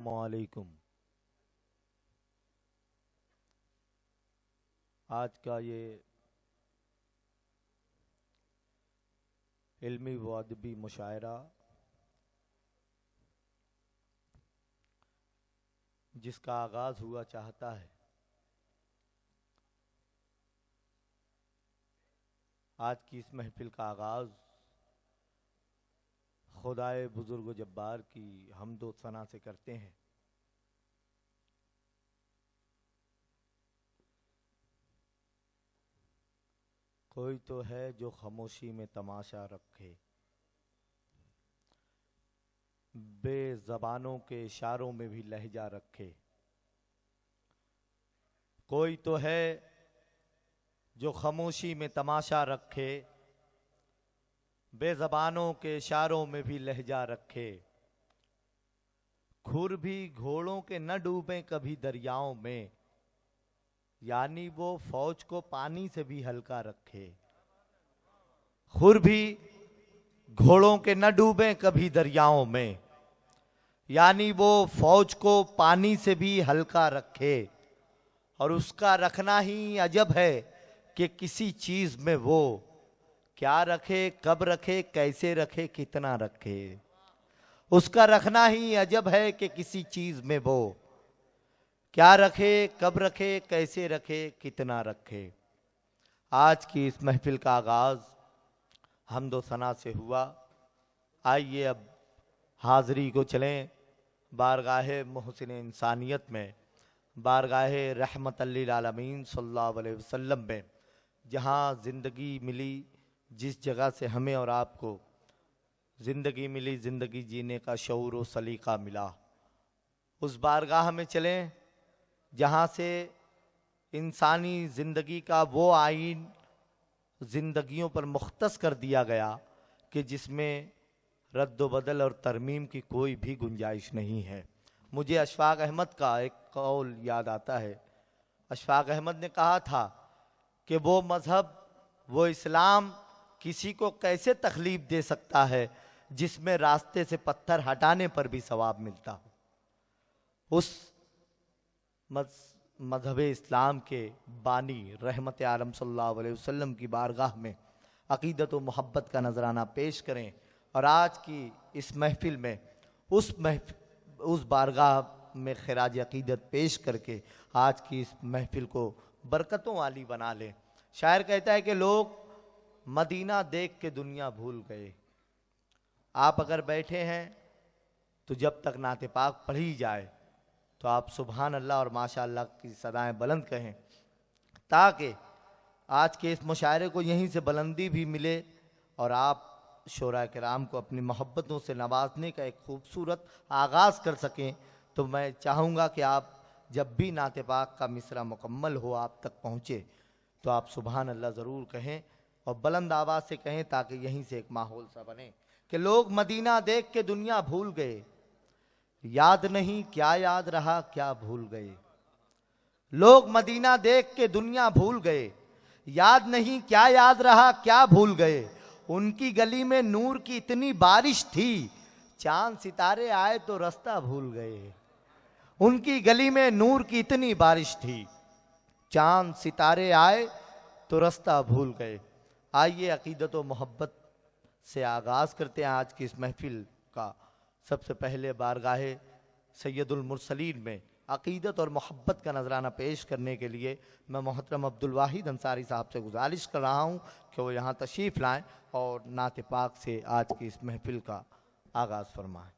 अस्सलामुअलैकुम। आज का ये इल्मी व अदबी मुशायरा जिसका आगाज़ हुआ चाहता है, आज की इस महफिल का आगाज़ खुदाए बुजुर्ग जब्बार की हम्दो सना से करते हैं। कोई तो है जो खामोशी में तमाशा रखे, बेज़बानों के इशारों में भी लहजा रखे। कोई तो है जो खामोशी में तमाशा रखे, बेज़बानों के इशारों में भी लहजा रखे। खुर भी घोड़ों के न डूबे कभी दरियाओं में, यानी वो फौज को पानी से भी हल्का रखे। खुर भी घोड़ों के न डूबे कभी दरियाओं में, यानी वो फौज को पानी से भी हल्का रखे। और उसका रखना ही अजब है कि किसी चीज में वो क्या रखे, कब रखे, कैसे रखे, कितना रखे। उसका रखना ही अजब है कि किसी चीज में वो क्या रखे, कब रखे, कैसे रखे, कितना रखे। आज की इस महफिल का आगाज हम्दो सना से हुआ। आइए अब हाज़री को चलें बारगाहे मुहसिन इंसानियत में, बारगाहे रहमतल लिल आलमीन सल्लल्लाहु अलैहि वसल्लम में, जहाँ ज़िंदगी मिली, जिस जगह से हमें और आपको ज़िंदगी मिली, ज़िंदगी जीने का शऊर व सलीका मिला। उस बारगाह में चलें जहाँ से इंसानी ज़िंदगी का वो आइन ज़िंदगियों पर मुख्तस कर दिया गया कि जिसमें रद्द बदल और तरमीम की कोई भी गुंजाइश नहीं है। मुझे अशफाक अहमद का एक कौल याद आता है। अशफाक अहमद ने कहा था कि वो मज़हब, वो इस्लाम किसी को कैसे तकलीफ दे सकता है जिसमें रास्ते से पत्थर हटाने पर भी सवाब मिलता हो। उस मज़हब इस्लाम के बानी रहमत आलम सल्लल्लाहु अलैहि वसल्लम की बारगाह में अक़ीदत व मोहब्बत का नजराना पेश करें। और आज की इस महफिल में उस बारगाह में खिराज अक़ीदत पेश करके आज की इस महफिल को बरकतों वाली बना लें। शायर कहता है कि लोग मदीना देख के दुनिया भूल गए। आप अगर बैठे हैं तो जब तक नाते पाक पढ़ी जाए तो आप सुभान अल्लाह और माशाअल्लाह की सदाएं बुलंद कहें, ताकि आज के इस मुशायरे को यहीं से बुलंदी भी मिले और आप शोरा किराम को अपनी मोहब्बतों से नवाजने का एक खूबसूरत आगाज़ कर सकें। तो मैं चाहूँगा कि आप जब भी नाते पाक का मिसरा मुकम्मल हो आप तक पहुँचे तो आप सुभान अल्लाह ज़रूर कहें और बुलंद आवाज़ से कहें, ताकि यहीं से एक माहौल सा बने कि लोग मदीना देख के दुनिया भूल गए, याद नहीं क्या याद रहा क्या भूल गए। लोग मदीना देख के दुनिया भूल गए, याद नहीं क्या याद रहा क्या भूल गए। उनकी गली में नूर की इतनी बारिश थी, चांद सितारे आए तो रास्ता भूल गए। उनकी गली में नूर की इतनी बारिश थी, चांद सितारे आए तो रास्ता भूल गए। आइए अक़ीदत व मोहब्बत से आगाज़ करते हैं आज की इस महफिल का। सबसे पहले बारगाहे सैयदुल मुरसलीन में अक़ीदत और मोहब्बत का नजराना पेश करने के लिए मैं मोहतरम अब्दुल वाहिद अंसारी साहब से गुजारिश कर रहा हूँ कि वो यहाँ तशरीफ़ लाएँ और नाते पाक से आज की इस महफिल का आगाज़ फरमाएँ।